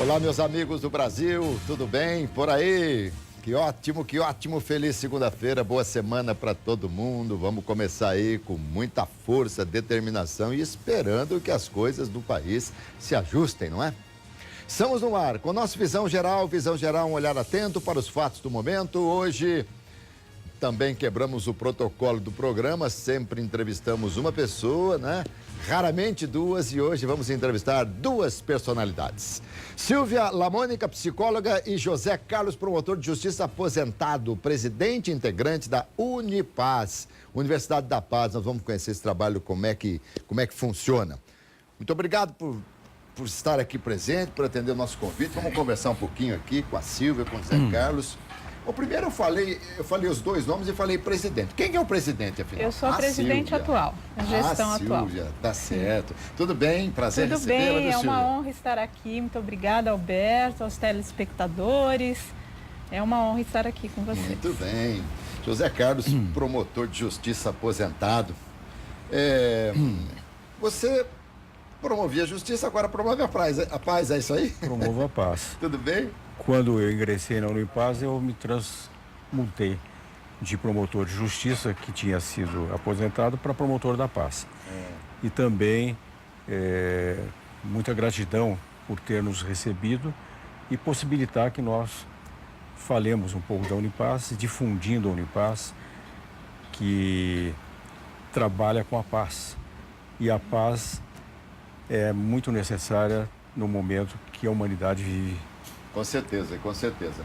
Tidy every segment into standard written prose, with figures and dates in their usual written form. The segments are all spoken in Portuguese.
Olá, meus amigos do Brasil, tudo bem por aí? Que ótimo, feliz segunda-feira, boa semana para todo mundo. Vamos começar aí com muita força, determinação e esperando que as coisas do país se ajustem, não é? Estamos no ar com nossa Visão Geral, um olhar atento para os fatos do momento. Hoje também quebramos o protocolo do programa, sempre entrevistamos uma pessoa, né? Raramente duas, e hoje vamos entrevistar duas personalidades. Silvia Lamônica, psicóloga, e José Carlos, promotor de justiça aposentado, presidente e integrante da Unipaz, Universidade da Paz. Nós vamos conhecer esse trabalho, como é que funciona. Muito obrigado por estar aqui presente, por atender o nosso convite. Vamos conversar um pouquinho aqui com a Silvia, com o José Carlos. Bom, primeiro eu falei os dois nomes e falei presidente. Quem é o presidente, afinal? Eu sou a presidente Silvia. atual, a gestão atual. Silvia, tá certo. Tudo bem? Prazer Tudo recebê-la, bem, é Silvia? uma honra estar aqui. Muito obrigada, Alberto, aos telespectadores. É uma honra estar aqui com vocês. Muito bem. José Carlos, promotor de justiça aposentado. Você promovia a justiça, agora promove a paz, é isso aí? Promovo a paz. Tudo bem? Quando eu ingressei na Unipaz, eu me transmutei de promotor de justiça, que tinha sido aposentado, para promotor da paz. E também muita gratidão por ter nos recebido e possibilitar que nós falemos um pouco da Unipaz, difundindo a Unipaz, que trabalha com a paz. E a paz é muito necessária no momento que a humanidade vive. Com certeza, com certeza.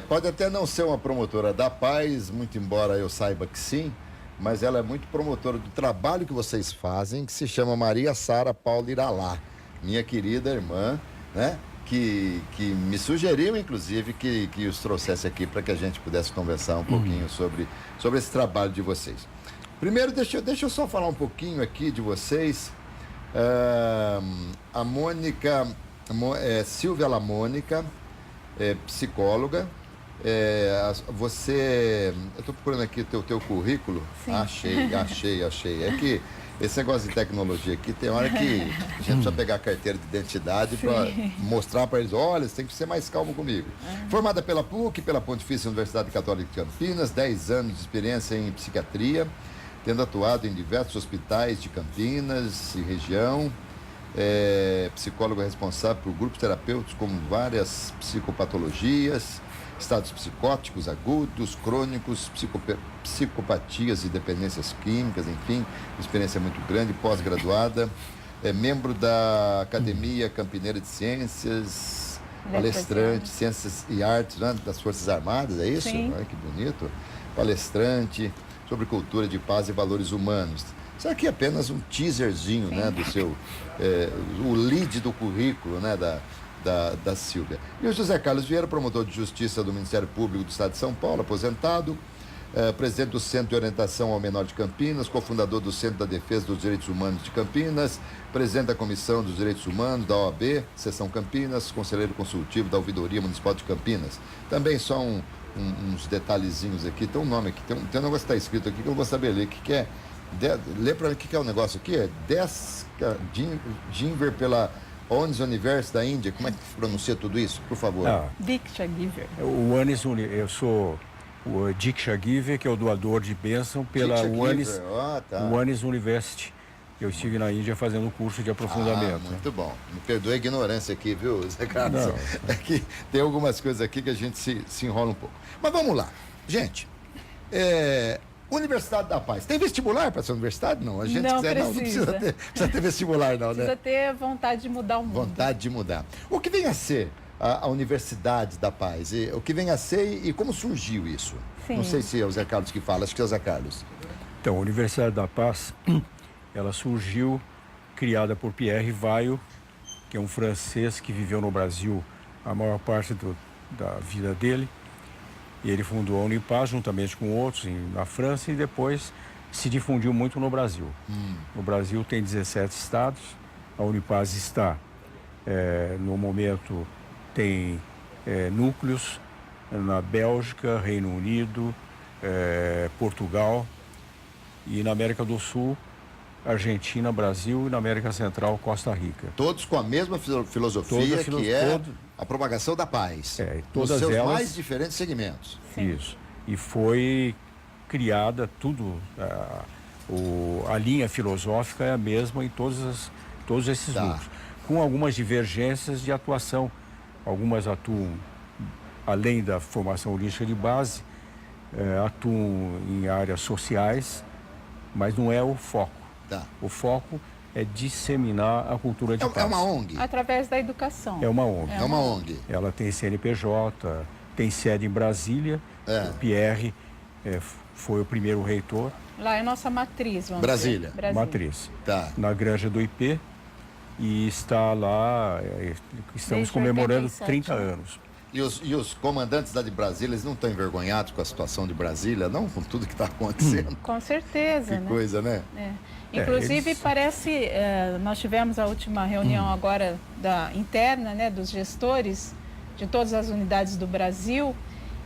Pode até não ser uma promotora da paz, muito embora eu saiba que sim, mas ela é muito promotora do trabalho que vocês fazem, que se chama Maria Sara Paula Iralá, minha querida irmã, né? Que me sugeriu, inclusive, que os trouxesse aqui para que a gente pudesse conversar um pouquinho sobre esse trabalho de vocês. Primeiro, deixa eu só falar um pouquinho aqui de vocês. A Mônica... Silvia Lamônica, psicóloga. Eu estou procurando aqui o teu currículo. Sim. Achei. É que esse negócio de tecnologia aqui, tem hora que a gente precisa pegar a carteira de identidade para mostrar para eles: olha, você tem que ser mais calmo comigo. Formada pela PUC, pela Pontifícia Universidade Católica de Campinas, 10 anos de experiência em psiquiatria, tendo atuado em diversos hospitais de Campinas e região. Psicóloga responsável por grupos terapêuticos com várias psicopatologias, estados psicóticos agudos, crônicos, psicopatias e dependências químicas, enfim, experiência muito grande, pós-graduada, membro da Academia Campineira de Ciências, palestrante, Ciências e Artes, né, das Forças Armadas, é isso? Sim. Olha que bonito. Palestrante sobre cultura de paz e valores humanos. Isso aqui é apenas um teaserzinho, né, do seu, o lead do currículo, né, da Silvia. E o José Carlos Vieira, promotor de justiça do Ministério Público do Estado de São Paulo, aposentado, presidente do Centro de Orientação ao Menor de Campinas, cofundador do Centro da Defesa dos Direitos Humanos de Campinas, presidente da Comissão dos Direitos Humanos da OAB, Seção Campinas, conselheiro consultivo da Ouvidoria Municipal de Campinas. Também só uns detalhezinhos aqui, tem um nome aqui, tem um negócio que está escrito aqui que eu vou saber ler, que é... Lê para mim o que é o negócio aqui. É Deska Jinver pela ONS University da Índia. Como é que pronuncia tudo isso, por favor? Diksha Giver. Eu sou o Diksha Giver, que é o doador de bênção pela ONS University. Eu estive na Índia fazendo um curso de aprofundamento. Muito bom. Me perdoe a ignorância aqui, viu, Zé Carlos? É que tem algumas coisas aqui que a gente se enrola um pouco. Mas vamos lá. Gente, Universidade da Paz. Tem vestibular para essa universidade? Não, a gente não quiser, precisa. Não precisa ter vestibular, não, né? Precisa ter vontade de mudar o mundo. Vontade de mudar. O que vem a ser a Universidade da Paz? O que vem a ser e como surgiu isso? Sim. Não sei se é o Zé Carlos que fala, acho que é o Zé Carlos. Então, a Universidade da Paz, ela surgiu criada por Pierre Vaillant, que é um francês que viveu no Brasil a maior parte da vida dele. E ele fundou a Unipaz juntamente com outros na França e depois se difundiu muito no Brasil. No Brasil tem 17 estados, a Unipaz está, no momento, tem núcleos na Bélgica, Reino Unido, Portugal, e na América do Sul Argentina, Brasil e na América Central, Costa Rica. Todos com a mesma filosofia, que é a propagação da paz. Todas nos seus elas, mais diferentes segmentos. Sim. Isso. E foi criada tudo, a linha filosófica é a mesma em todos esses grupos, com algumas divergências de atuação. Algumas atuam, além da formação holística de base, atuam em áreas sociais, mas não é o foco. O foco é disseminar a cultura de paz. É uma ONG? Através da educação. É uma ONG. É uma ONG. Ela tem CNPJ, tem sede em Brasília. O Pierre foi o primeiro reitor. Lá é nossa matriz, vamos Brasília. dizer. Brasília. Matriz. Na Granja do IP. E está lá, estamos Desde comemorando 87, 30 né? anos. E os comandantes da de Brasília, eles não estão envergonhados com a situação de Brasília, não? Com tudo que está acontecendo? Com certeza, Que né? coisa, né? Inclusive, eles... parece, nós tivemos a última reunião agora interna, né, dos gestores de todas as unidades do Brasil,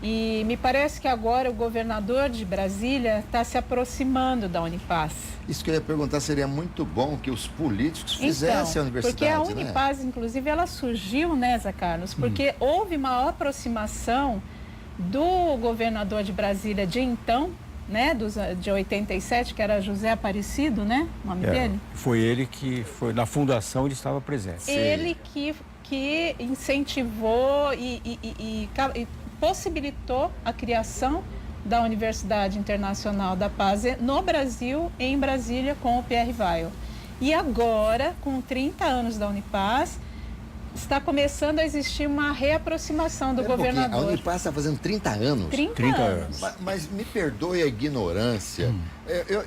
e me parece que agora o governador de Brasília está se aproximando da Unipaz. Isso que eu ia perguntar, seria muito bom que os políticos fizessem a universidade, porque a Unipaz, inclusive, ela surgiu, né, Zé Carlos, porque houve uma aproximação do governador de Brasília de então, né, de 87, que era José Aparecido, né, o nome dele? Foi ele que, na fundação, ele estava presente. Sim. Ele que incentivou e possibilitou a criação da Universidade Internacional da Paz no Brasil, em Brasília, com o Pierre Weil. E agora, com 30 anos da Unipaz, está começando a existir uma reaproximação do governador. A Unipaz está fazendo 30 anos. 30 anos. Mas me perdoe a ignorância.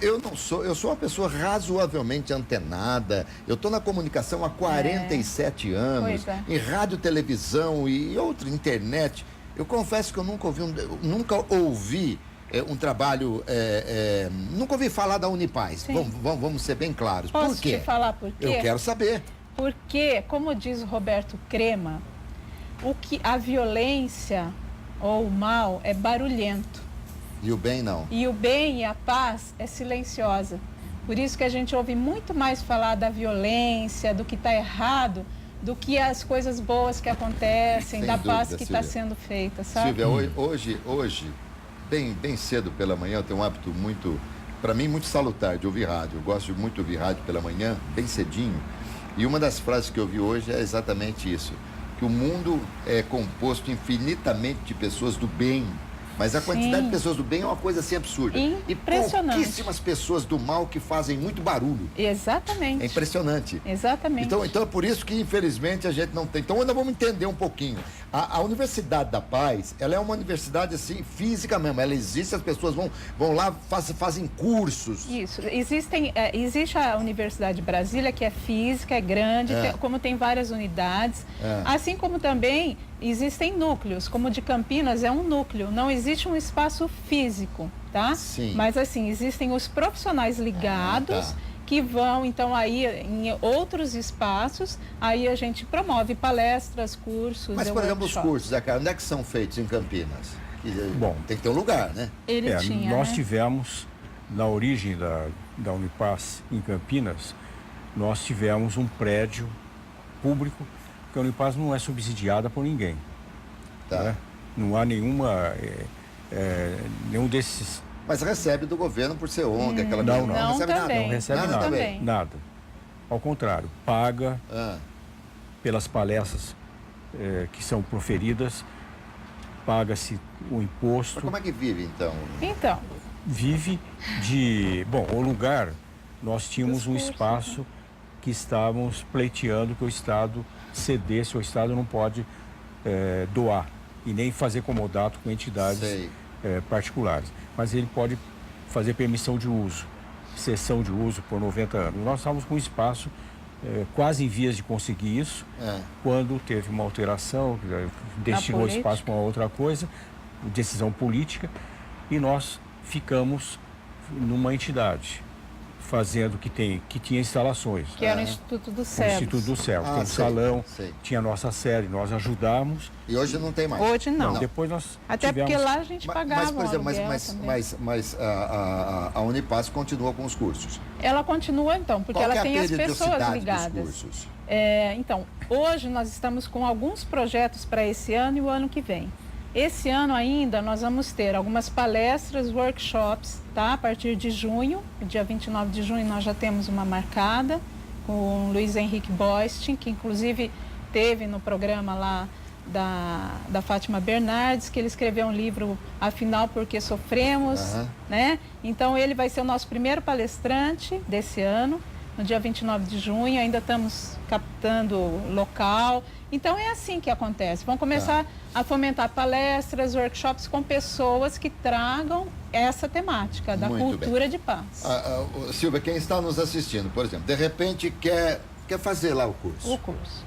Eu sou uma pessoa razoavelmente antenada. Eu estou na comunicação há 47 anos, em rádio, televisão e outra internet. Eu confesso que eu nunca ouvi um trabalho, nunca ouvi falar da Unipaz. Vamos ser bem claros. Posso Por quê? te falar por quê? Eu quero saber. Porque, como diz o Roberto Crema, a violência ou o mal é barulhento. E o bem não. E o bem e a paz é silenciosa. Por isso que a gente ouve muito mais falar da violência, do que está errado, do que as coisas boas que acontecem, da paz que está sendo feita, sabe? Silvia, hoje bem cedo pela manhã, eu tenho um hábito para mim, muito salutar de ouvir rádio. Eu gosto muito de ouvir rádio pela manhã, bem cedinho. E uma das frases que eu vi hoje é exatamente isso, que o mundo é composto infinitamente de pessoas do bem, mas a quantidade de pessoas do bem é uma coisa assim absurda. Impressionante. E pouquíssimas pessoas do mal que fazem muito barulho. Exatamente. É impressionante. Exatamente. Então é por isso que, infelizmente, a gente não tem. Então, ainda vamos entender um pouquinho. A Universidade da Paz, ela é uma universidade, assim, física mesmo. Ela existe, as pessoas vão lá, fazem cursos. Isso. Existe a Universidade de Brasília, que é física, é grande, como tem várias unidades. Assim como também existem núcleos, como o de Campinas é um núcleo. Não existe um espaço físico, tá? Sim. Mas, assim, existem os profissionais ligados que vão, então, aí em outros espaços, aí a gente promove palestras, cursos. Mas, por exemplo, os cursos, onde é que são feitos em Campinas? Bom, tem que ter um lugar, né? Nós tivemos, na origem da Unipaz em Campinas, nós tivemos um prédio público, porque a Unipaz não é subsidiada por ninguém. Né? Não há nenhum desses... Mas recebe do governo por ser ONG, aquela coisa. Não recebe nada. Não recebe nada. Também. Nada. Ao contrário, paga pelas palestras que são proferidas, paga-se o imposto. Mas como é que vive, então? Então. Vive de... Bom, o lugar, nós tínhamos um espaço que estávamos pleiteando que o Estado cedesse, o Estado não pode doar e nem fazer comodato com entidades particulares. Mas ele pode fazer permissão de uso, cessão de uso por 90 anos. Nós estávamos com um espaço quase em vias de conseguir isso, quando teve uma alteração, destinou o espaço para uma outra coisa, decisão política, e nós ficamos numa entidade. fazendo que tinha instalações. Que era o Instituto do O Céu. Instituto do Céu. Tem um sei, salão, sei. tinha a nossa sede, nós ajudamos. E hoje não tem mais. Hoje não. Depois nós Até tivemos... porque lá a gente pagava Mas, por exemplo, um aluguel também. mas a Unipaz continua com os cursos. Ela continua então, porque Qual ela que é a tem as pessoas periodicidade ligadas. dos cursos? Então, hoje nós estamos com alguns projetos para esse ano e o ano que vem. Esse ano ainda nós vamos ter algumas palestras, workshops, tá? A partir de junho, dia 29 de junho nós já temos uma marcada com o Luiz Henrique Boistin, que inclusive teve no programa lá da Fátima Bernardes, que ele escreveu um livro, Afinal, Por que Sofremos, né? Então ele vai ser o nosso primeiro palestrante desse ano, no dia 29 de junho, ainda estamos captando local. Então é assim que acontece. Vão começar a fomentar palestras, workshops com pessoas que tragam essa temática da Muito cultura de paz. Silvia, quem está nos assistindo, por exemplo, de repente quer fazer lá o curso. O curso.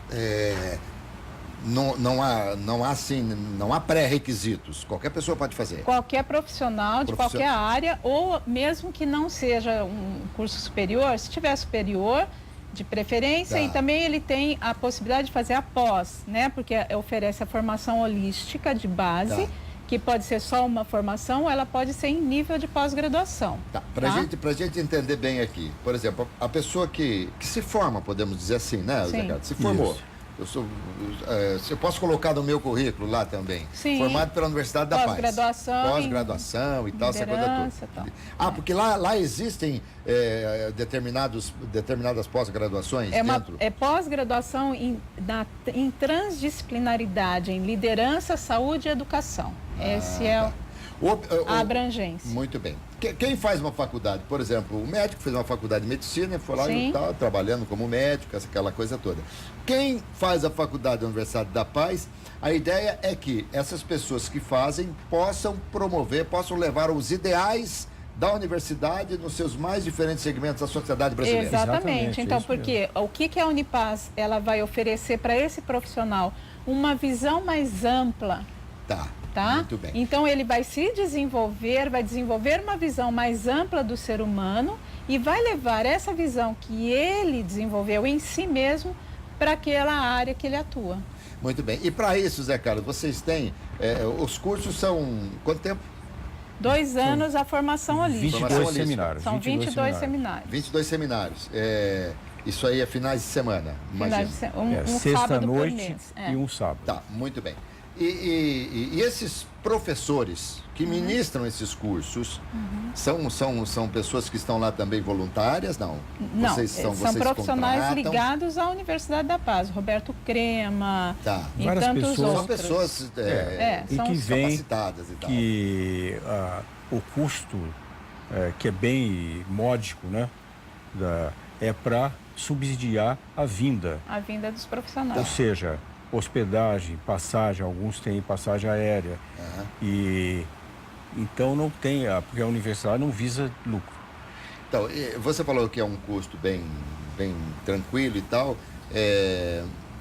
Não há pré-requisitos. Qualquer pessoa pode fazer. Qualquer profissional de qualquer área, ou mesmo que não seja um curso superior, se tiver superior, de preferência, e também ele tem a possibilidade de fazer a pós, né? Porque oferece a formação holística de base, que pode ser só uma formação, ou ela pode ser em nível de pós-graduação. Pra gente entender bem aqui, por exemplo, a pessoa que se forma, podemos dizer assim, né, Zé Carlos? Se formou. Isso. Eu posso colocar no meu currículo lá também. Sim. Formado pela Universidade da Paz. Pós-graduação e tal, essa coisa toda. Porque lá existem determinadas pós-graduações dentro? É pós-graduação em transdisciplinaridade, em liderança, saúde e educação. Esse é a abrangência. Muito bem. Quem faz uma faculdade, por exemplo, o médico fez uma faculdade de medicina, foi lá e está trabalhando como médico, aquela coisa toda. Quem faz a faculdade da Universidade da Paz, a ideia é que essas pessoas que fazem possam promover, possam levar os ideais da universidade nos seus mais diferentes segmentos da sociedade brasileira. Exatamente. Então, porque o que a Unipaz ela vai oferecer para esse profissional? Uma visão mais ampla. Tá? Muito bem. Então ele vai se desenvolver, vai desenvolver uma visão mais ampla do ser humano e vai levar essa visão que ele desenvolveu em si mesmo para aquela área que ele atua. Muito bem. E para isso, Zé Carlos, vocês têm, os cursos são quanto tempo? 2 anos a formação holística. 22 seminários. São 22 seminários. 22 seminários. Isso aí é finais de semana, imagina. Um sexta sábado por noite mês. e um sábado. Tá, muito bem. E esses professores que ministram esses cursos são pessoas que estão lá também voluntárias? Não. Não, vocês são vocês profissionais contratam? ligados à Universidade da Paz. Roberto Crema e Várias tantos pessoas. outros. São pessoas e que vêm capacitadas e tal. que o custo, que é bem módico, né, é para subsidiar a vinda. A vinda dos profissionais. Ou seja, hospedagem, passagem, alguns têm passagem aérea. E então não tem, porque a universidade não visa lucro. Então, você falou que é um custo bem tranquilo e tal,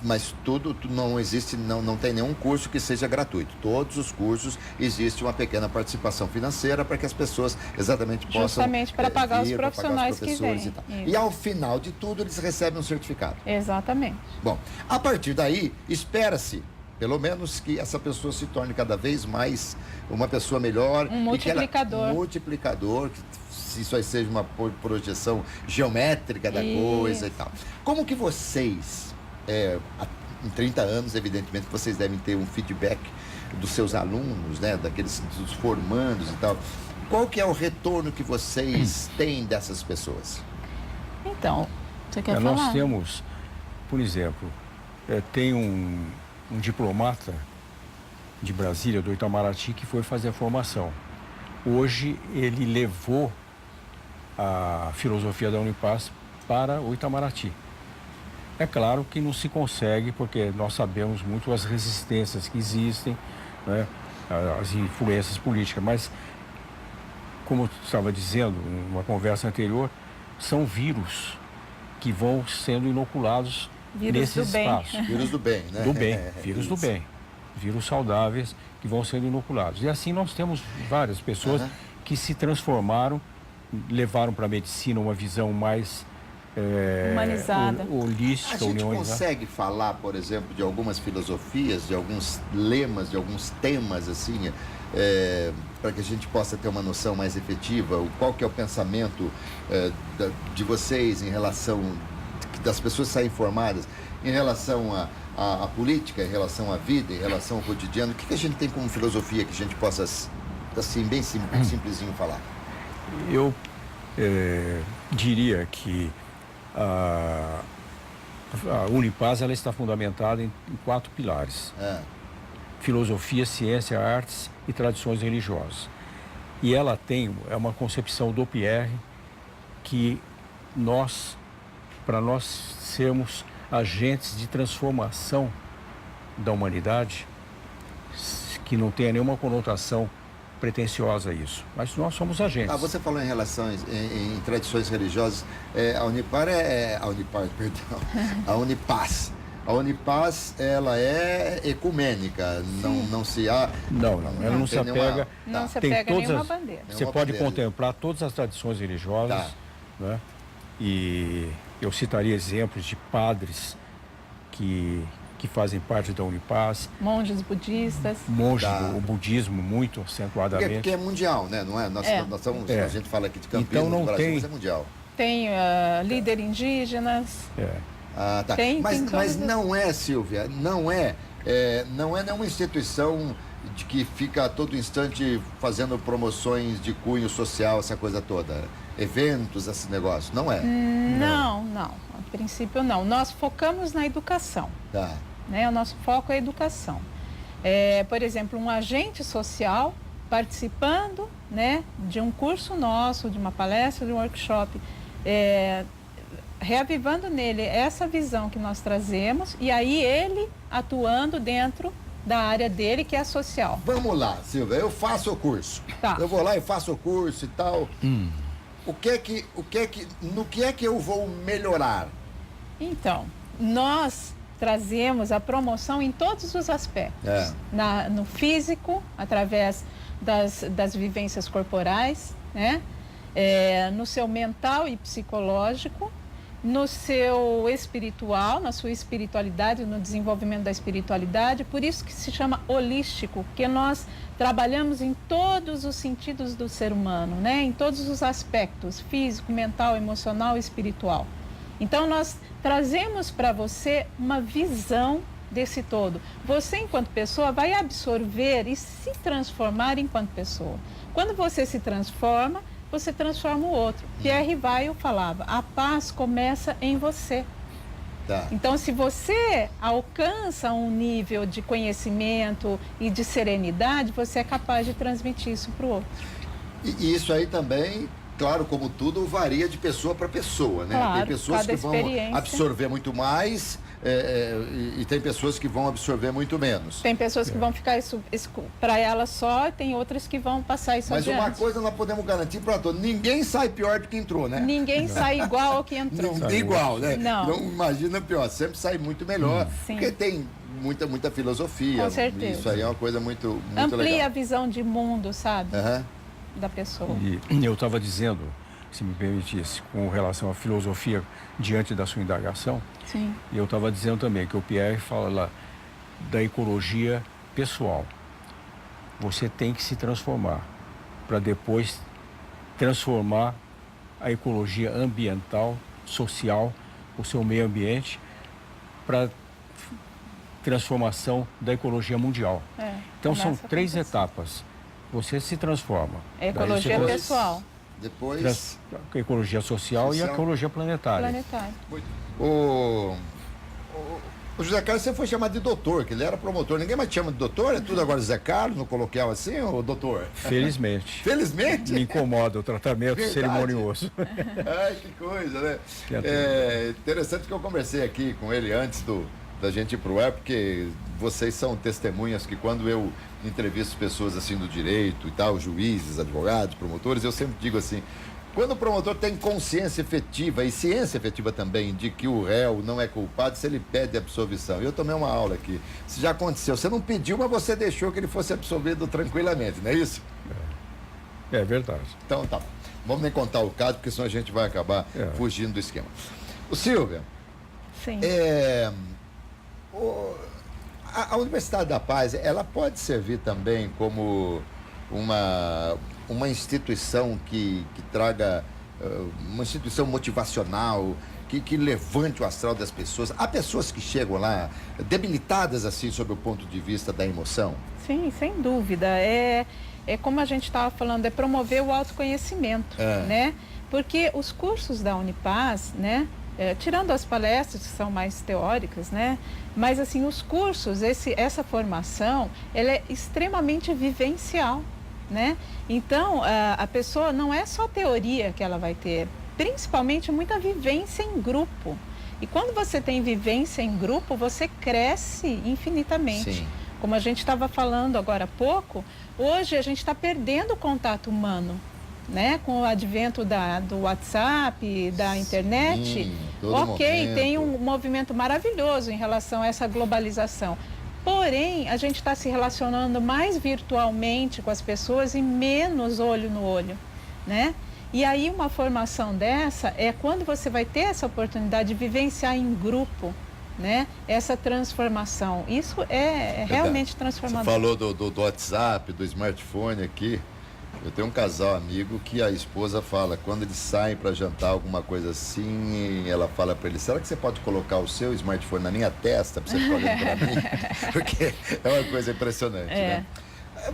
mas tudo não existe, não tem nenhum curso que seja gratuito. Todos os cursos existe uma pequena participação financeira para que as pessoas exatamente possam justamente para pagar os profissionais que vêm. E tal. E ao final de tudo eles recebem um certificado. Exatamente. Bom, a partir daí espera-se pelo menos que essa pessoa se torne cada vez mais uma pessoa melhor. Um multiplicador. Multiplicador, que isso aí seja uma projeção geométrica da coisa e tal. Como que vocês, em 30 anos, evidentemente, vocês devem ter um feedback dos seus alunos, né, dos formandos e tal. Qual que é o retorno que vocês têm dessas pessoas? Então, você quer falar? Nós temos, por exemplo, tem um diplomata de Brasília, do Itamaraty, que foi fazer a formação. Hoje ele levou a filosofia da Unipaz para o Itamaraty. É claro que não se consegue, porque nós sabemos muito as resistências que existem, né, as influências políticas, mas, como eu estava dizendo numa conversa anterior, são vírus que vão sendo inoculados nesse espaço. Vírus do bem, né? Do bem, vírus do bem. Vírus saudáveis que vão sendo inoculados. E assim nós temos várias pessoas que se transformaram levaram para a medicina uma visão mais humanizada. Holística, A gente humanizada. consegue falar, por exemplo, de algumas filosofias, de alguns lemas, de alguns temas, assim, para que a gente possa ter uma noção mais efetiva? Qual que é o pensamento de vocês em relação, das pessoas saírem informadas, em relação à política, em relação à vida, em relação ao cotidiano? O que a gente tem como filosofia que a gente possa, assim, bem simplesinho falar? Eu diria que a Unipaz ela está fundamentada em 4 pilares: filosofia, ciência, artes e tradições religiosas. E ela tem uma concepção do Pierre que para nós sermos agentes de transformação da humanidade, que não tenha nenhuma conotação pretensiosa isso, mas nós somos agentes. Você falou em relações, em tradições religiosas, a Unipaz. A Unipaz, ela é ecumênica, não se há... Não, ela não se apega... Não se tem apega todas nenhuma as, bandeira. Você pode contemplar todas as tradições religiosas, né? E eu citaria exemplos de padres que fazem parte da Unipaz. Monges budistas. Monges do budismo, muito acentuadamente. Porque é mundial, né? Não é? Nós somos, a gente fala aqui de Campinas, então, não no Brasil, tem... mas é mundial. Tem líder indígenas. Tá. Mas não é, Silvia, não é nenhuma instituição de que fica a todo instante fazendo promoções de cunho social, essa coisa toda. Eventos, esse negócio, não é? Não. A princípio não. Nós focamos na educação. Né? O nosso foco é a educação. Por exemplo, um agente social participando, né, de um curso nosso, de uma palestra, de um workshop, reavivando nele essa visão que nós trazemos, e aí ele atuando dentro da área dele, que é social. Vamos lá, Silvia, eu faço o curso. Eu vou lá e faço o curso e tal. No que é que eu vou melhorar? Então, nós trazemos a promoção em todos os aspectos. No físico, através das vivências corporais, né? No seu mental e psicológico, no seu espiritual, na sua espiritualidade, no desenvolvimento da espiritualidade. Por isso que se chama holístico, porque nós trabalhamos em todos os sentidos do ser humano, né? Em todos os aspectos, físico, mental, emocional e espiritual. Então, nós trazemos para você uma visão desse todo. Você, enquanto pessoa, vai absorver e se transformar enquanto pessoa. Quando você se transforma, você transforma o outro. Pierre Rivaio falava, a paz começa em você. Então, se você alcança um nível de conhecimento e de serenidade, você é capaz de transmitir isso para o outro. E isso aí também, claro, como tudo, varia de pessoa para pessoa, né? Claro, tem pessoas que vão experiência. absorver muito mais e tem pessoas que vão absorver muito menos. Tem pessoas que vão ficar isso para ela só, e tem outras que vão passar isso Mas adiante. uma coisa nós podemos garantir para todos, ninguém sai pior do que entrou, né? Ninguém sai igual ao que entrou. Igual, né? Não imagina pior, sempre sai muito melhor, porque tem muita filosofia. Com certeza. Isso aí é uma coisa muito Amplia legal. a visão de mundo, sabe? Da pessoa. E eu estava dizendo, se me permitisse, com relação à filosofia diante da sua indagação, Sim. e eu estava dizendo também que o Pierre fala lá da ecologia pessoal. Você tem que se transformar para depois transformar a ecologia ambiental, social, o seu meio ambiente, para transformação da ecologia mundial. Então são 3 etapas. Você se transforma. É ecologia pessoal. Depois... A ecologia social e a ecologia planetária. O José Carlos, você foi chamado de doutor, que ele era promotor. Ninguém mais te chama de doutor? É tudo agora José Carlos, no coloquial assim, ou doutor? Felizmente. Felizmente? Me incomoda o tratamento cerimonioso. Ai, que coisa, né? Interessante que eu conversei aqui com ele antes da gente ir pro ar, porque vocês são testemunhas que quando eu entrevisto pessoas assim do direito e tal, juízes, advogados, promotores, eu sempre digo assim, quando o promotor tem consciência efetiva e ciência efetiva também de que o réu não é culpado, se ele pede absolvição. Eu tomei uma aula aqui, isso já aconteceu, você não pediu, mas você deixou que ele fosse absolvido tranquilamente, não é isso? É verdade. Então tá. vamos nem contar o caso, porque senão a gente vai acabar fugindo do esquema. O Silvia, Sim. A Universidade da Paz, ela pode servir também como uma instituição que traga, uma instituição motivacional, que levante o astral das pessoas. Há pessoas que chegam lá debilitadas, assim, sob o ponto de vista da emoção? Sim, sem dúvida. É como a gente estava falando, é promover o autoconhecimento, né? Porque os cursos da Unipaz, né? Tirando as palestras que são mais teóricas, né? Mas assim, os cursos, essa formação, ela é extremamente vivencial, né? Então, a pessoa não é só teoria que ela vai ter, principalmente muita vivência em grupo. E quando você tem vivência em grupo, você cresce infinitamente. Sim. Como a gente estava falando agora há pouco, hoje a gente está perdendo o contato humano, né? Com o advento do WhatsApp, da internet. Sim, Tem um movimento maravilhoso em relação a essa globalização. Porém, a gente está se relacionando mais virtualmente com as pessoas e menos olho no olho, né? E aí uma formação dessa é quando você vai ter essa oportunidade de vivenciar em grupo, né? Essa transformação. Isso é realmente transformador. Você falou do WhatsApp, do smartphone aqui. Eu tenho um casal amigo que a esposa fala, quando eles saem para jantar, alguma coisa assim, ela fala para ele, será que você pode colocar o seu smartphone na minha testa para você ficar olhando para mim? Porque é uma coisa impressionante, né?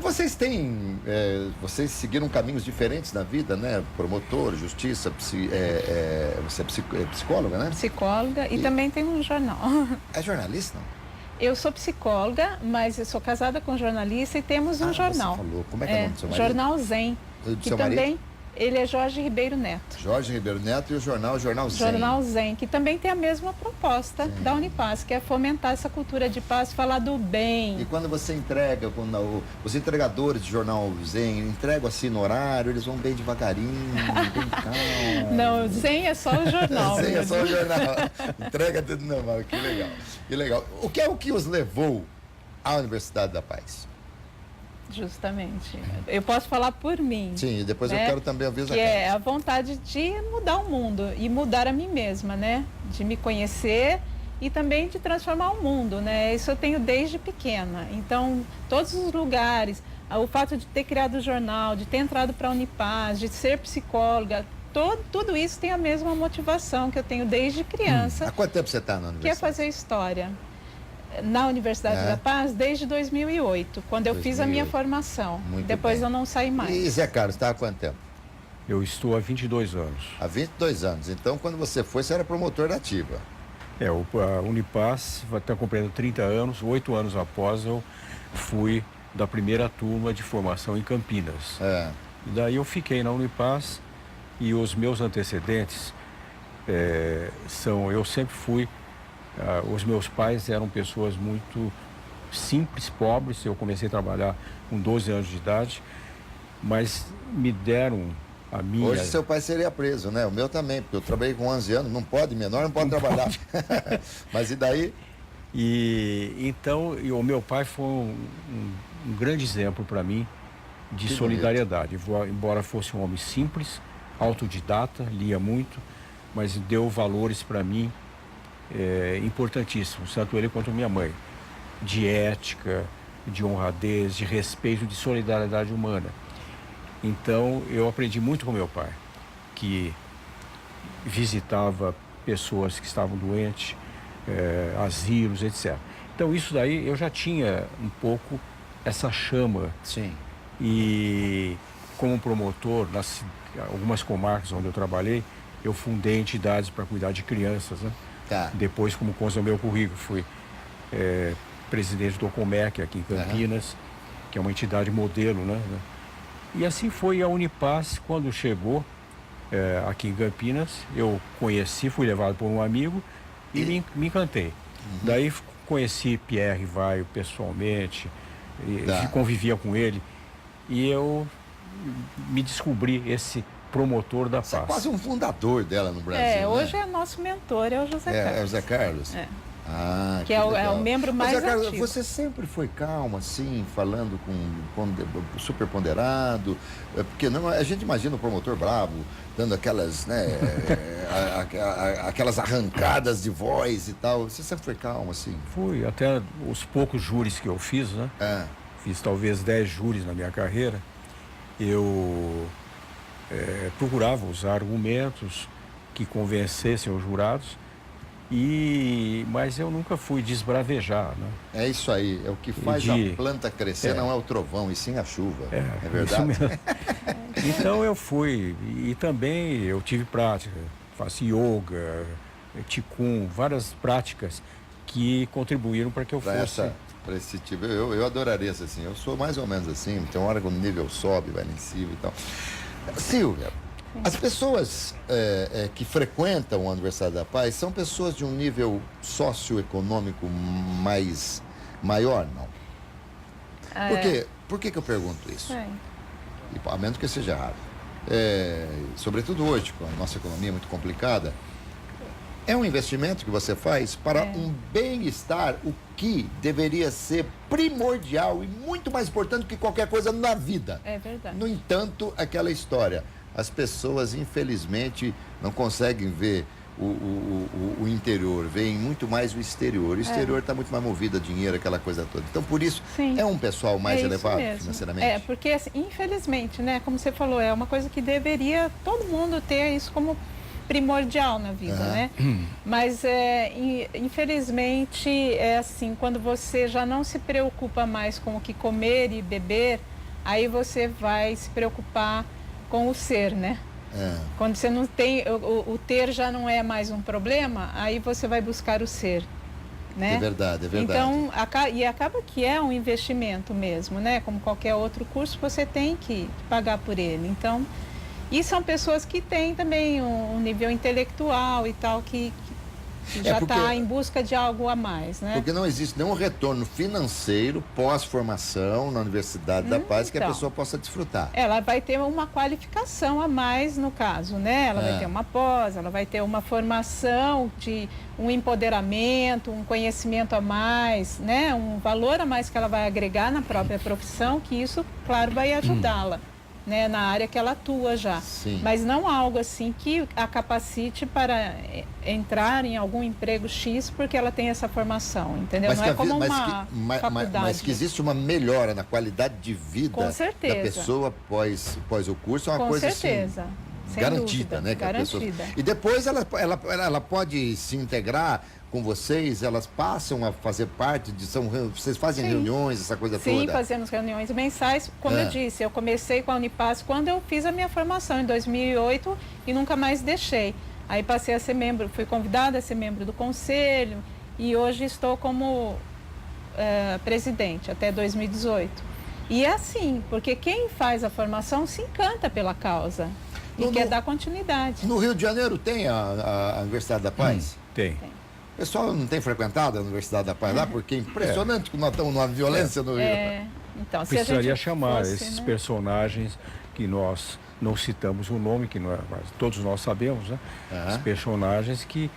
Vocês vocês seguiram caminhos diferentes na vida, né? Promotor, justiça, você é psicóloga, né? Psicóloga e também tem um jornal. É jornalista, não? Eu sou psicóloga, mas eu sou casada com um jornalista e temos um jornal. Você falou. Como é que é o nome do seu marido? Jornal Zen. Do seu marido? Ele é Jorge Ribeiro Neto. Jorge Ribeiro Neto e o Jornal Zen. Jornal Zen, que também tem a mesma proposta da Unipaz, que é fomentar essa cultura de paz, falar do bem. E quando você entrega, os entregadores de Jornal Zen entregam assim no horário, eles vão bem devagarinho, bem calmo. Não, Zen é só o jornal. Zen é só o jornal. Entrega tudo normal, que legal. Que legal. O que os levou à Universidade da Paz? Justamente. Eu posso falar por mim. Sim, e depois eu quero também ouvir os que é a vontade de mudar o mundo e mudar a mim mesma, né? De me conhecer e também de transformar o mundo, né? Isso eu tenho desde pequena. Então, todos os lugares, o fato de ter criado o jornal, de ter entrado para a Unipaz, de ser psicóloga, tudo isso tem a mesma motivação que eu tenho desde criança. Há quanto tempo você está na universidade? Que é fazer história. Na Universidade da Paz desde 2008, quando eu fiz a minha formação. Muito Depois bem. eu não saí mais. E Zé Carlos, está há quanto tempo? Eu estou há 22 anos. Há 22 anos. Então, quando você era promotor da Ativa. A Unipaz vai estar completando 30 anos, 8 anos após eu fui da primeira turma de formação em Campinas. E daí eu fiquei na Unipaz e os meus antecedentes eu sempre fui, os meus pais eram pessoas muito simples, pobres, eu comecei a trabalhar com 12 anos de idade, mas me deram a minha... Hoje seu pai seria preso, né? O meu também, porque eu trabalhei com 11 anos, menor não pode trabalhar. Mas e daí? Então, o meu pai foi um grande exemplo para mim de solidariedade. Embora fosse um homem simples, autodidata, lia muito, mas deu valores para mim importantíssimos, tanto ele quanto minha mãe, de ética, de honradez, de respeito, de solidariedade humana. Então, eu aprendi muito com meu pai, que visitava pessoas que estavam doentes, asilos, etc. Então, isso daí eu já tinha um pouco essa chama. Sim. E como promotor, nas algumas comarcas onde eu trabalhei, eu fundei entidades para cuidar de crianças, né? Tá. Depois, como consta no meu currículo, fui presidente do Comec aqui em Campinas, que é uma entidade modelo, né? E assim foi a Unipaz. Quando chegou aqui em Campinas, eu conheci, fui levado por um amigo e me encantei. Daí conheci Pierre Vaio pessoalmente, convivia com ele e eu me descobri esse promotor da paz. Você é quase um fundador dela no Brasil, hoje é nosso mentor, é o José Carlos. É o José Carlos? que é o membro mais ativo. Você sempre foi calma, assim, falando super ponderado? Porque não, a gente imagina o promotor bravo, dando aquelas, né, aquelas arrancadas de voz e tal. Você sempre foi calmo, assim? Fui, até os poucos júris que eu fiz, né? Fiz talvez 10 júris na minha carreira. Eu procurava usar argumentos que convencessem os jurados. Mas eu nunca fui desbravejar, né? É isso aí, é o que faz a planta crescer, não é o trovão, e sim a chuva. É verdade? Isso mesmo. Então eu fui, e também eu tive prática, faço yoga, Qigong, várias práticas que contribuíram para que eu fosse... Para esse tipo, eu adoraria ser assim, eu sou mais ou menos assim, tem uma hora que o nível sobe, vai lá em cima e tal. Silvia, as pessoas que frequentam o Aniversário da Paz são pessoas de um nível socioeconômico maior, não? Por que eu pergunto isso? A menos que seja errado. Sobretudo hoje, com a nossa economia muito complicada, é um investimento que você faz para um bem-estar, o que deveria ser primordial e muito mais importante que qualquer coisa na vida. É verdade. No entanto, aquela história... As pessoas, infelizmente, não conseguem ver o interior, veem muito mais o exterior. O exterior está muito mais movido a dinheiro, aquela coisa toda. Então, por isso, é um pessoal mais elevado financeiramente? Porque, assim, infelizmente, né, como você falou, é uma coisa que deveria todo mundo ter isso como primordial na vida, né? Mas, infelizmente, é assim, quando você já não se preocupa mais com o que comer e beber, aí você vai se preocupar com o ser, né? Quando você não tem, o ter já não é mais um problema, aí você vai buscar o ser, né? É verdade, é verdade. Então, acaba que é um investimento mesmo, né? Como qualquer outro curso, você tem que pagar por ele. Então, e são pessoas que têm também um nível intelectual e tal, que já está em busca de algo a mais, né? Porque não existe nenhum retorno financeiro pós-formação na Universidade da Paz que a pessoa possa desfrutar. Ela vai ter uma qualificação a mais no caso, né? Ela vai ter uma pós, ela vai ter uma formação de um empoderamento, um conhecimento a mais, né? Um valor a mais que ela vai agregar na própria profissão, que isso, claro, vai ajudá-la. Né, na área que ela atua já. Sim. Mas não algo assim que a capacite para entrar em algum emprego X porque ela tem essa formação, entendeu? Não é como uma faculdade. Mas que existe uma melhora na qualidade de vida com certeza. da pessoa pós o curso, é uma coisa certeza. Assim, garantida, né? Garantida. E depois ela pode se integrar com vocês, elas passam a fazer parte vocês fazem reuniões, essa coisa toda? Sim, fazemos reuniões mensais. Como eu disse, eu comecei com a Unipaz quando eu fiz a minha formação em 2008 e nunca mais deixei. Aí passei a ser membro, fui convidada a ser membro do conselho e hoje estou como presidente até 2018. E é assim, porque quem faz a formação se encanta pela causa e quer dar continuidade. No Rio de Janeiro tem a Universidade da Paz? Tem. O pessoal não tem frequentado a Universidade da Paz lá, porque é impressionante que nós estamos numa violência no Rio. Então, se precisaria a gente chamar fosse, esses né? personagens que nós não citamos o nome, que não é, mas todos nós sabemos, né? Os personagens que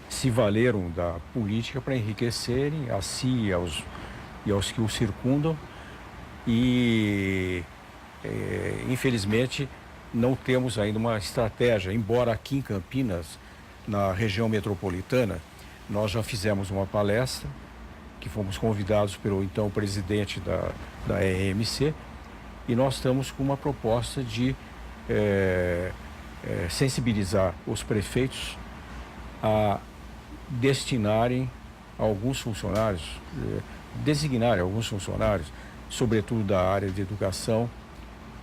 se valeram da política para enriquecerem a si e aos que o circundam. E, infelizmente, não temos ainda uma estratégia, embora aqui em Campinas, na região metropolitana, nós já fizemos uma palestra, que fomos convidados pelo então presidente da EMC, e nós estamos com uma proposta de sensibilizar os prefeitos a destinarem alguns funcionários, designarem alguns funcionários, sobretudo da área de educação,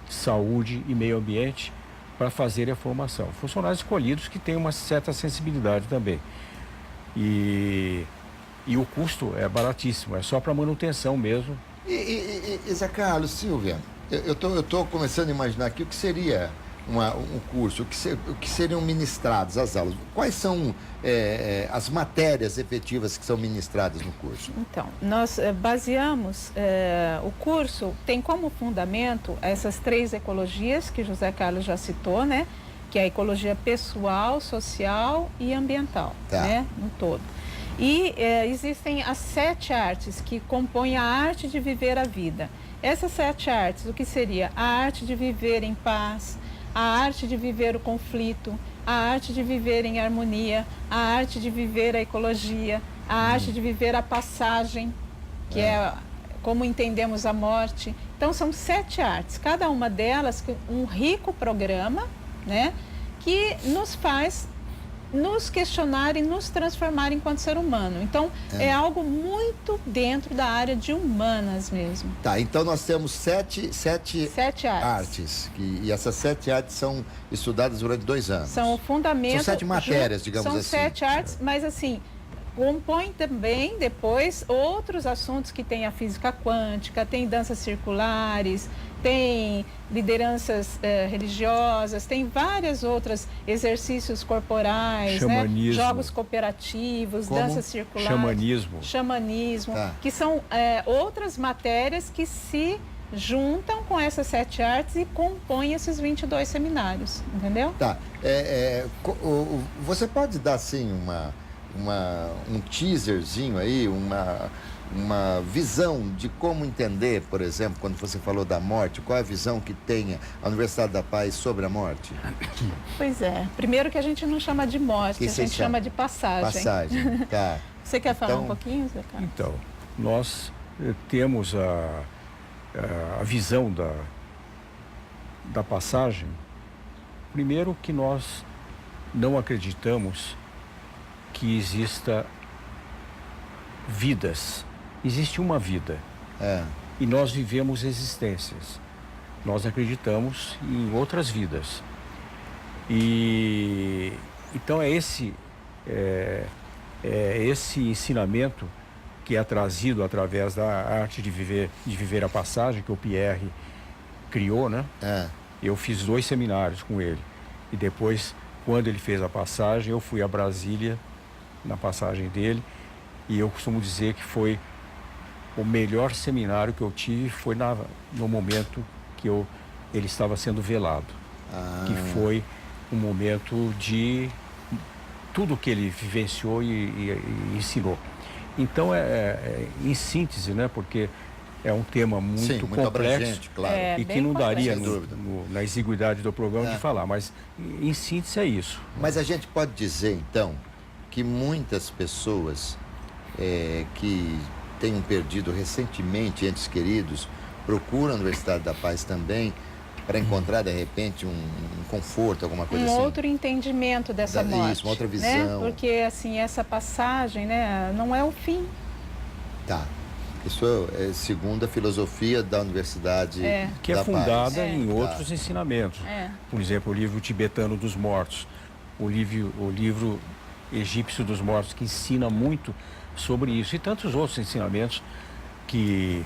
saúde e meio ambiente, para fazerem a formação. Funcionários escolhidos que têm uma certa sensibilidade também. E o custo é baratíssimo, é só para manutenção mesmo. E Zé Carlos, Silvia, eu tô começando a imaginar aqui o que seria um curso, o que seriam ministrados as aulas. Quais são as matérias efetivas que são ministradas no curso? Então, nós baseamos, o curso tem como fundamento essas 3 ecologias que José Carlos já citou, né? Que é a ecologia pessoal, social e ambiental, né? No todo. E existem as 7 artes que compõem a arte de viver a vida. Essas 7 artes, o que seria? A arte de viver em paz, a arte de viver o conflito, a arte de viver em harmonia, a arte de viver a ecologia, a arte de viver a passagem, que é como entendemos a morte. Então, são 7 artes, cada uma delas um rico programa, né, que nos faz nos questionar e nos transformar enquanto ser humano. Então, é algo muito dentro da área de humanas mesmo. Tá, então nós temos 7 artes. E essas 7 artes são estudadas durante 2 anos. São o fundamento... São 7 matérias, digamos assim. São 7 artes, mas assim... compõe também depois outros assuntos que tem a física quântica, tem danças circulares, tem lideranças religiosas, tem várias outras exercícios corporais, xamanismo, né? Jogos cooperativos, danças circulares, xamanismo, que são outras matérias que se juntam com essas 7 artes e compõem esses 22 seminários, entendeu? Tá. Você pode dar assim um teaserzinho aí, uma visão de como entender, por exemplo, quando você falou da morte, qual é a visão que tem a Universidade da Paz sobre a morte? Pois é. Primeiro que a gente não chama de morte, a gente chama de passagem. Passagem, tá. Você quer falar um pouquinho, Zé Carlos? Então, nós temos a visão da passagem. Primeiro que nós não acreditamos que exista vidas. Existe uma vida. E nós vivemos existências. Nós acreditamos em outras vidas. E então é esse ensinamento que é trazido através da arte de viver a passagem, que o Pierre criou, né? Eu fiz 2 seminários com ele. E depois, quando ele fez a passagem, eu fui a Brasília na passagem dele, e eu costumo dizer que foi o melhor seminário que eu tive, foi no momento que ele estava sendo velado, que foi um momento de tudo que ele vivenciou e ensinou. Então, em síntese, né, porque é um tema muito complexo, claro. E que não daria na exiguidade do programa de falar, mas em síntese é isso. Mas a gente pode dizer, então, que muitas pessoas que tenham perdido recentemente entes queridos procuram a Universidade da Paz também para encontrar, de repente, um conforto, alguma coisa assim. Um outro entendimento dessa morte. Isso, uma outra visão. Né? Porque, assim, essa passagem, né, não é o fim. Tá. Isso é segundo a filosofia da Universidade da Paz. Que é fundada em outros ensinamentos. Por exemplo, o livro tibetano dos mortos, o livro egípcio dos mortos, que ensina muito sobre isso, e tantos outros ensinamentos que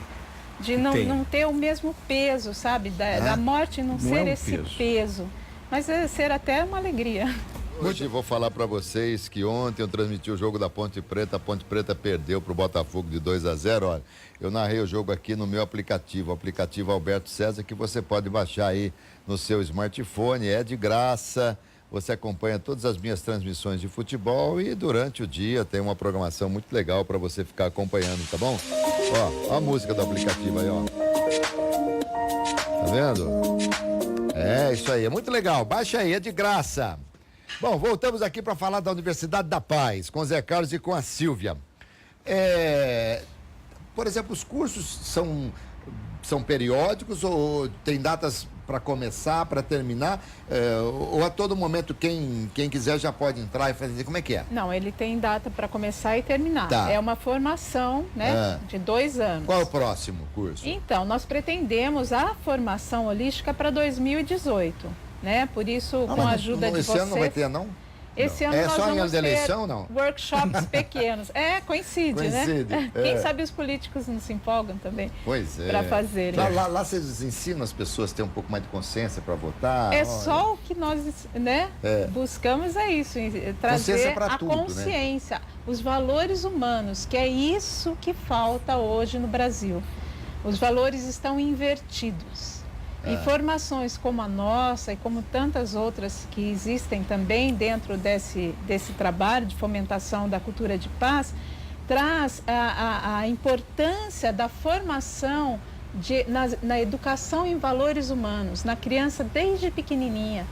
não ter o mesmo peso, sabe? Da morte não ser esse peso, mas ser até uma alegria. Hoje vou falar para vocês que ontem eu transmiti o jogo da Ponte Preta. A Ponte Preta perdeu para o Botafogo de 2-0. Olha, eu narrei o jogo aqui no meu aplicativo, o aplicativo Alberto César, que você pode baixar aí no seu smartphone, é de graça. Você acompanha todas as minhas transmissões de futebol e durante o dia tem uma programação muito legal para você ficar acompanhando, tá bom? Ó, a música do aplicativo aí, ó. Tá vendo? É, isso aí, é muito legal. Baixa aí, é de graça. Bom, voltamos aqui para falar da Universidade da Paz, com o Zé Carlos e com a Sílvia. Por exemplo, os cursos são periódicos ou tem datas para começar, para terminar? Ou a todo momento quem quiser já pode entrar e fazer? Como é que é? Não, ele tem data para começar e terminar. Tá. É uma formação, né, de 2 anos. Qual é o próximo curso? Então, nós pretendemos a formação holística para 2018. Né? Por isso, com a ajuda de vocês... Esse ano não vai ter, não? Esse ano nós só em ano vamos de eleição, ter não? workshops pequenos. Coincide, né? Quem sabe os políticos não se empolgam também para fazerem. Lá vocês ensinam as pessoas a ter um pouco mais de consciência para votar? Só o que nós buscamos é isso, trazer a consciência, né? Os valores humanos, que é isso que falta hoje no Brasil. Os valores estão invertidos. E formações como a nossa e como tantas outras que existem também dentro desse trabalho de fomentação da cultura de paz, traz a importância da formação na educação em valores humanos, na criança desde pequenininha.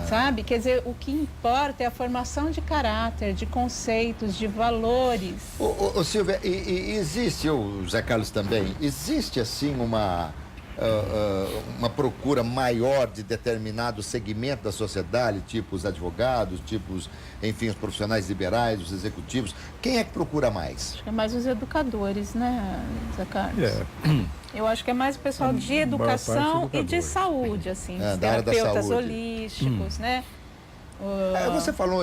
Sabe? Quer dizer, o que importa é a formação de caráter, de conceitos, de valores. Ô Silvia, e existe, o Zé Carlos também, existe assim uma procura maior de determinado segmento da sociedade, tipo os advogados, tipo enfim, os profissionais liberais, os executivos. Quem é que procura mais? Acho que é mais os educadores, né, Zé Carlos? Eu acho que é mais o pessoal de educação e de saúde, assim, os terapeutas holísticos, né? Você falou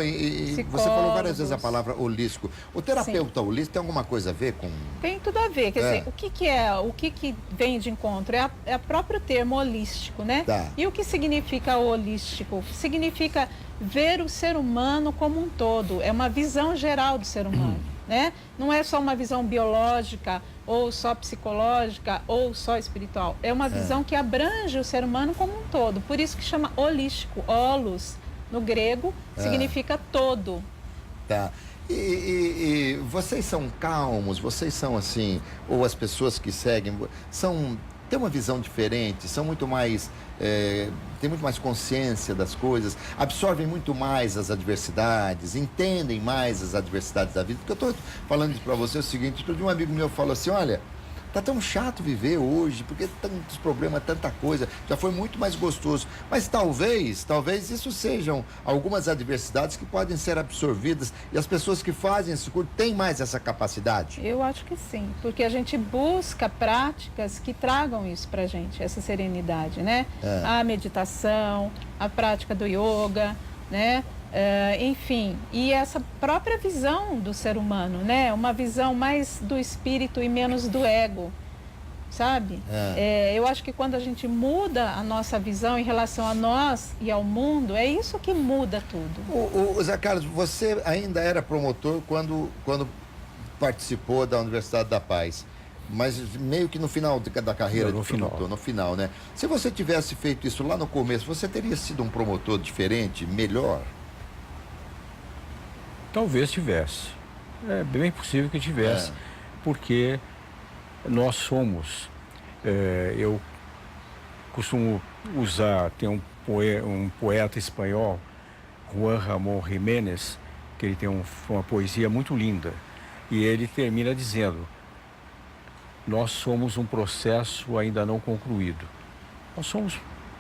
várias vezes a palavra holístico. O terapeuta holístico tem alguma coisa a ver com... Tem tudo a ver. Quer dizer, o que vem de encontro é o próprio termo holístico, né? E o que significa holístico? Significa ver o ser humano como um todo. É uma visão geral do ser humano, né? Não é só uma visão biológica, ou só psicológica, ou só espiritual. É uma visão que abrange o ser humano como um todo. Por isso que chama holístico. Holos, no grego, significa todo. Tá. E vocês são calmos, vocês são assim, ou as pessoas que seguem, têm uma visão diferente, são muito mais, têm muito mais consciência das coisas, absorvem muito mais as adversidades, entendem mais as adversidades da vida. Porque eu estou falando isso para você, é o seguinte, um amigo meu falou assim, olha, tá tão chato viver hoje, porque tantos problemas, tanta coisa, já foi muito mais gostoso. Mas talvez isso sejam algumas adversidades que podem ser absorvidas e as pessoas que fazem esse curso têm mais essa capacidade? Eu acho que sim, porque a gente busca práticas que tragam isso pra gente, essa serenidade, né? A meditação, a prática do yoga, né? Enfim, e essa própria visão do ser humano, né? Uma visão mais do espírito e menos do ego, sabe? Eu acho que quando a gente muda a nossa visão em relação a nós e ao mundo, é isso que muda tudo. O Zé Carlos, você ainda era promotor quando participou da Universidade da Paz, mas meio que no final da carreira de promotor, no final, né? Se você tivesse feito isso lá no começo, você teria sido um promotor diferente, melhor? Talvez tivesse. É bem possível que tivesse, porque nós somos... eu costumo usar, tem um poeta espanhol, Juan Ramón Jiménez, que ele tem uma poesia muito linda, e ele termina dizendo: nós somos um processo ainda não concluído.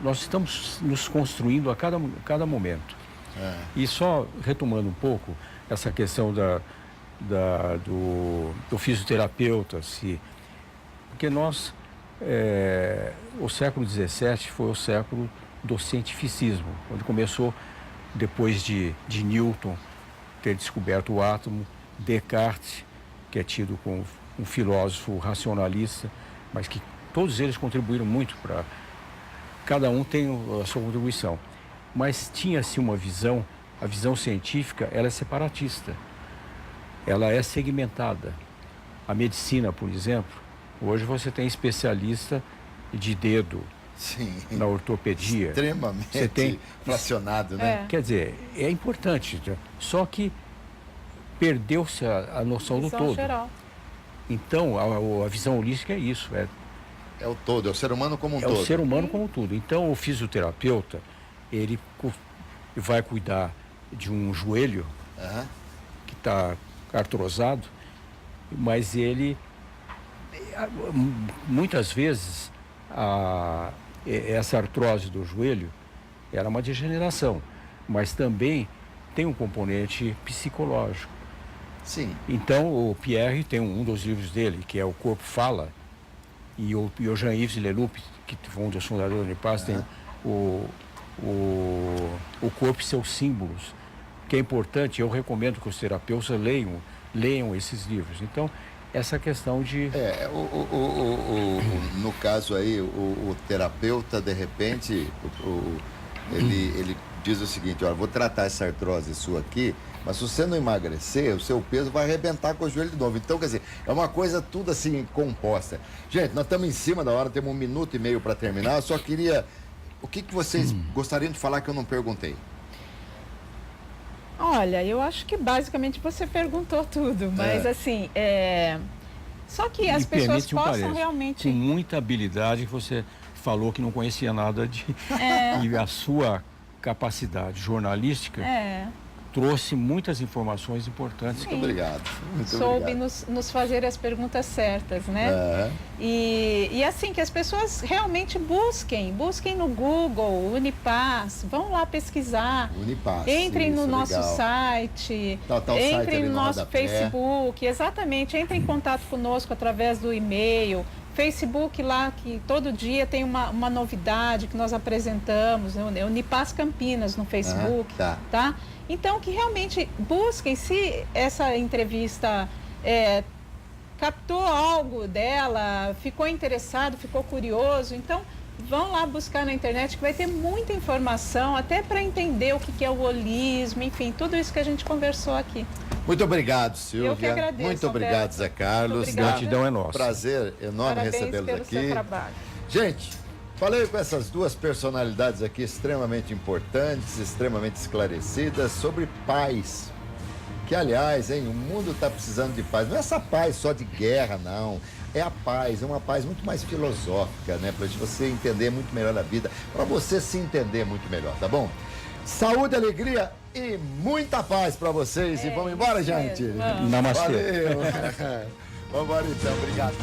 Nós estamos nos construindo a cada momento. E só retomando um pouco essa questão do fisioterapeuta, porque o século XVII foi o século do cientificismo, quando começou, depois de Newton ter descoberto o átomo, Descartes, que é tido como um filósofo racionalista, mas que todos eles contribuíram muito para... Cada um tem a sua contribuição. Mas tinha-se uma visão, a visão científica, ela é separatista, ela é segmentada. A medicina, por exemplo, hoje você tem especialista de dedo, na ortopedia. Extremamente você tem fracionado, né? Quer dizer, é importante, só que perdeu-se a noção do todo. Geral. Então, a visão holística é isso. É o todo, é o ser humano como um todo. É o ser humano como um todo. Então, o fisioterapeuta, ele vai cuidar de um joelho que está artrosado, mas ele, muitas vezes, essa artrose do joelho era uma degeneração, mas também tem um componente psicológico. Sim. Então, o Pierre tem um dos livros dele, que é O Corpo Fala, e o Jean-Yves Leloup, que foi um dos fundadores da Unipaz, tem o Corpo e Seus Símbolos, que é importante. Eu recomendo que os terapeutas leiam esses livros. Então, essa questão de... no caso aí, o terapeuta, de repente, ele diz o seguinte: olha, vou tratar essa artrose sua aqui, Mas se você não emagrecer, o seu peso vai arrebentar com o joelho de novo. Então, quer dizer, é uma coisa tudo assim composta. Gente, nós estamos em cima da hora, temos 1 minuto e meio para terminar. Eu só queria... O que vocês gostariam de falar que eu não perguntei? Olha, eu acho que basicamente você perguntou tudo, mas assim, só que as pessoas possam realmente... Com muita habilidade, você falou que não conhecia nada de... E a sua capacidade jornalística trouxe muitas informações importantes. Muito obrigado. Soube nos fazer as perguntas certas, né? E assim, que as pessoas realmente busquem no Google, Unipaz, vão lá pesquisar. Unipaz, entrem no nosso legal. site, entrem no nosso Facebook, exatamente, entrem em contato conosco através do e-mail, Facebook lá, que todo dia tem uma novidade que nós apresentamos, né? Unipaz Campinas no Facebook, tá? Então, que realmente busquem, se essa entrevista captou algo dela, ficou interessado, ficou curioso, então vão lá buscar na internet que vai ter muita informação, até para entender o que é o holismo, enfim, tudo isso que a gente conversou aqui. Muito obrigado, Silvia. Eu que agradeço, muito obrigado, Zé Carlos. Gratidão é nossa. Prazer enorme recebê-los aqui. Seu trabalho. Gente, falei com essas duas personalidades aqui extremamente importantes, extremamente esclarecidas sobre paz. Que, aliás, o mundo está precisando de paz. Não é essa paz só de guerra, não. É a paz, é uma paz muito mais filosófica, né? Para você entender muito melhor a vida, para você se entender muito melhor, tá bom? Saúde, alegria e muita paz para vocês. E vamos embora, gente? Namastê. Valeu. Vamos embora então. Obrigado.